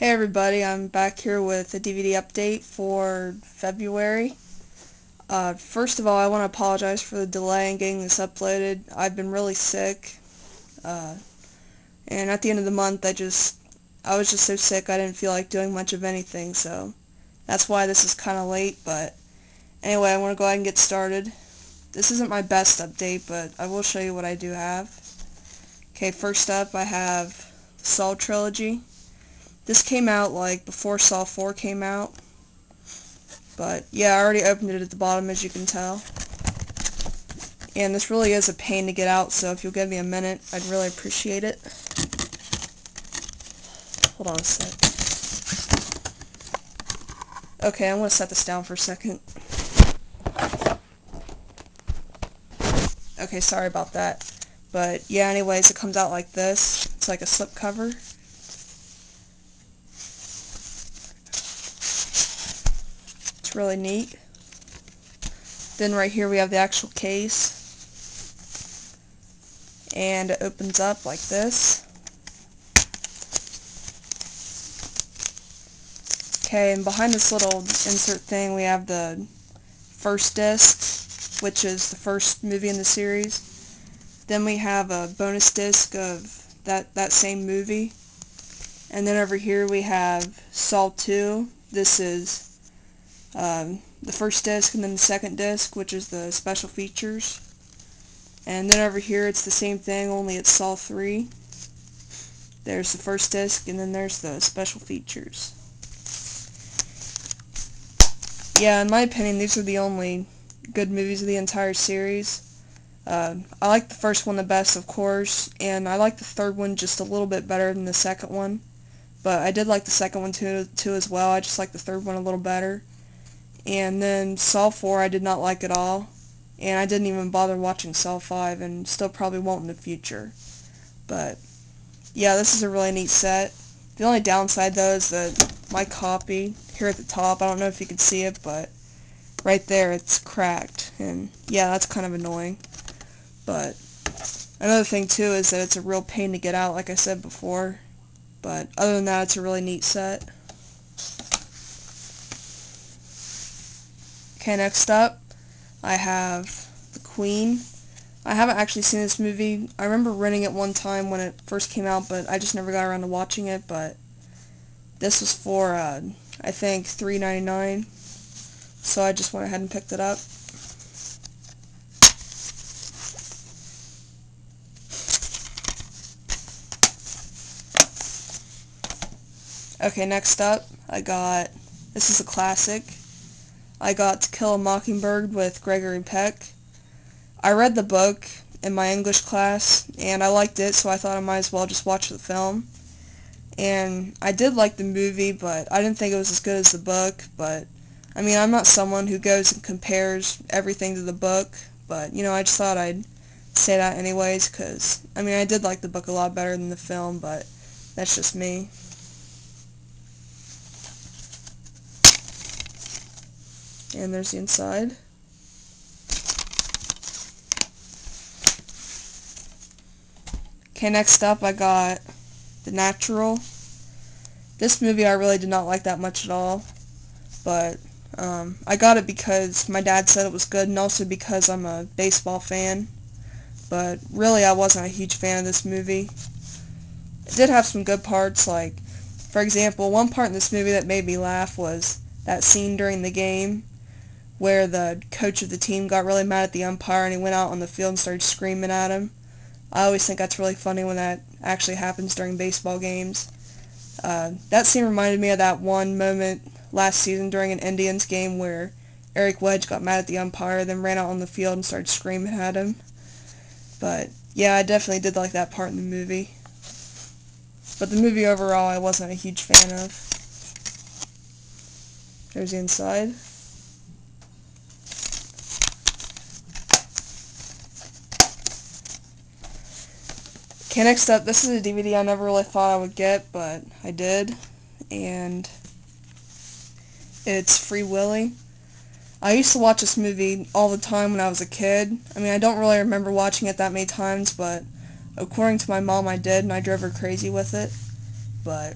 Hey everybody, I'm back here with a DVD update for February. First of all, I want to apologize for the delay in getting this uploaded. I've been really sick, uh, and at the end of the month I was just so sick I didn't feel like doing much of anything, so that's why this is kind of late, but anyway, I want to go ahead and get started. This isn't my best update, but I will show you what I do have. Okay, first up I have the Saw trilogy. This came out like before Saw 4 came out, but yeah, I already opened it at the bottom as you can tell. And this really is a pain to get out, so if you'll give me a minute, I'd really appreciate it. Hold on a sec. Okay, I'm going to set this down for a second. Okay, sorry about that. But yeah, anyways, it comes out like this. It's like a slip cover. It's really neat. Then right here we have the actual case. And it opens up like this. Okay, and behind this little insert thing we have the first disc, which is the first movie in the series. Then we have a bonus disc of that same movie. And then over here we have Saw 2. This is the first disc, and then the second disc, which is the special features. And then over here it's the same thing, only it's Saw 3. There's the first disc, and then there's the special features. Yeah, in my opinion, these are the only good movies of the entire series. I like the first one the best, of course, and I like the third one just a little bit better than the second one. But I did like the second one too as well. I just like the third one a little better. And then Saw 4 I did not like at all. And I didn't even bother watching Saw 5, and still probably won't in the future. But yeah, this is a really neat set. The only downside though is that my copy here at the top, I don't know if you can see it, but right there it's cracked. And yeah, that's kind of annoying. But another thing too is that it's a real pain to get out, like I said before. But other than that, it's a really neat set. Okay, next up, I have The Queen. I haven't actually seen this movie. I remember renting it one time when it first came out, but I just never got around to watching it. But this was for, I think, $3.99. So I just went ahead and picked it up. Okay, next up, this is a classic. I got To Kill a Mockingbird with Gregory Peck. I read the book in my English class, and I liked it, so I thought I might as well just watch the film. And I did like the movie, but I didn't think it was as good as the book. But, I mean, I'm not someone who goes and compares everything to the book, but, you know, I just thought I'd say that anyways, because, I mean, I did like the book a lot better than the film, but that's just me. And there's the inside. Okay, next up I got The Natural. This movie I really did not like that much at all, but I got it because my dad said it was good, and also because I'm a baseball fan. But really I wasn't a huge fan of this movie. It did have some good parts, like, for example, one part in this movie that made me laugh was that scene during the game where the coach of the team got really mad at the umpire and he went out on the field and started screaming at him. I always think that's really funny when that actually happens during baseball games. That scene reminded me of that one moment last season during an Indians game where Eric Wedge got mad at the umpire, then ran out on the field and started screaming at him. But yeah, I definitely did like that part in the movie. But the movie overall I wasn't a huge fan of. There's the inside. Okay, next up, this is a DVD I never really thought I would get, but I did, and it's Free Willy. I used to watch this movie all the time when I was a kid. I mean, I don't really remember watching it that many times, but according to my mom, I did, and I drove her crazy with it. But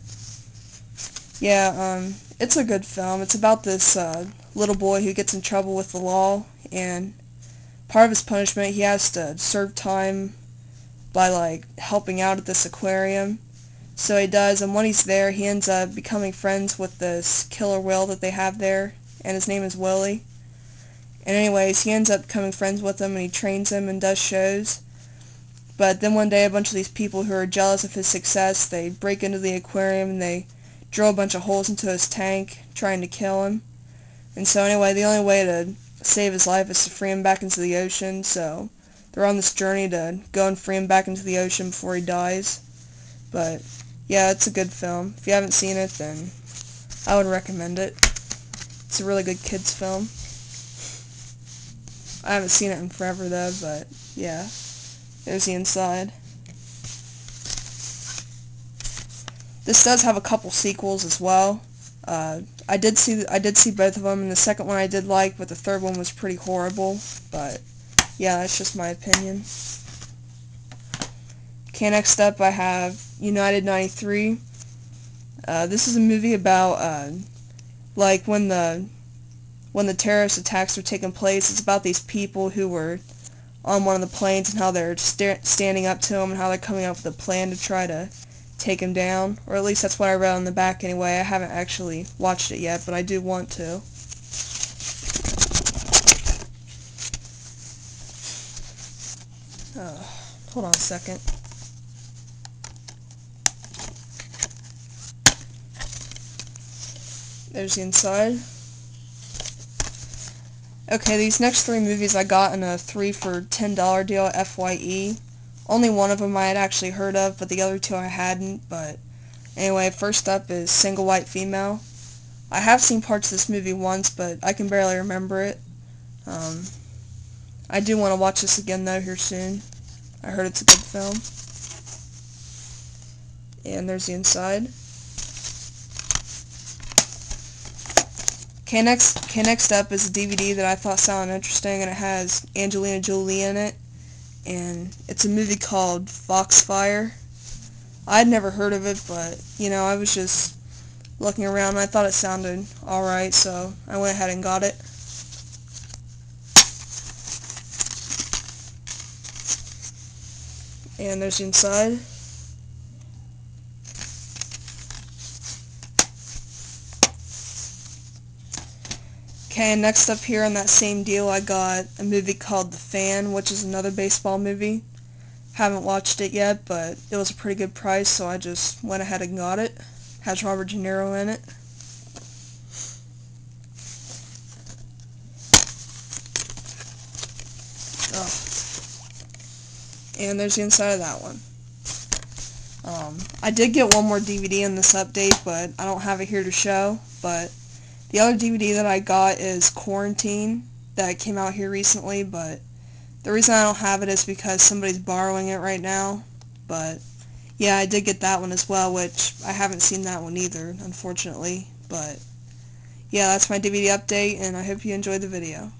It's a good film. It's about this little boy who gets in trouble with the law, and part of his punishment, he has to serve time by, like, helping out at this aquarium. So he does, and when he's there, he ends up becoming friends with this killer whale that they have there, and his name is Willie. And anyways, he ends up becoming friends with him, and he trains him and does shows. But then one day, a bunch of these people who are jealous of his success, they break into the aquarium, and they drill a bunch of holes into his tank, trying to kill him. And so anyway, the only way to save his life is to free him back into the ocean, so they're on this journey to go and free him back into the ocean before he dies. But yeah, it's a good film. If you haven't seen it, then I would recommend it. It's a really good kids film. I haven't seen it in forever though, but yeah. There's the inside. This does have a couple sequels as well. I did see both of them, and the second one I did like, but the third one was pretty horrible. But yeah, that's just my opinion. Okay, next up I have United 93. This is a movie about like when the terrorist attacks were taking place. It's about these people who were on one of the planes and how they're standing up to him and how they're coming up with a plan to try to take him down. Or at least that's what I read on the back anyway. I haven't actually watched it yet, but I do want to. Hold on a second. There's the inside. Okay, these next three movies I got in a 3 for $10 deal at FYE. Only one of them I had actually heard of, but the other two I hadn't. But anyway, first up is Single White Female. I have seen parts of this movie once, but I can barely remember it. I do want to watch this again though here soon. I heard it's a good film. And there's the inside. Okay, next up is a DVD that I thought sounded interesting, and it has Angelina Jolie in it, and it's a movie called Foxfire. I'd never heard of it, but, you know, I was just looking around, and I thought it sounded alright, so I went ahead and got it. And there's the inside. Okay, and next up here on that same deal, I got a movie called The Fan, which is another baseball movie. Haven't watched it yet, but it was a pretty good price, so I just went ahead and got it. Has Robert De Niro in it. Oh. And there's the inside of that one. I did get one more DVD in this update, but I don't have it here to show, but the other DVD that I got is Quarantine, that came out here recently, but the reason I don't have it is because somebody's borrowing it right now. But yeah, I did get that one as well, which I haven't seen that one either, unfortunately. But yeah, that's my DVD update, and I hope you enjoyed the video.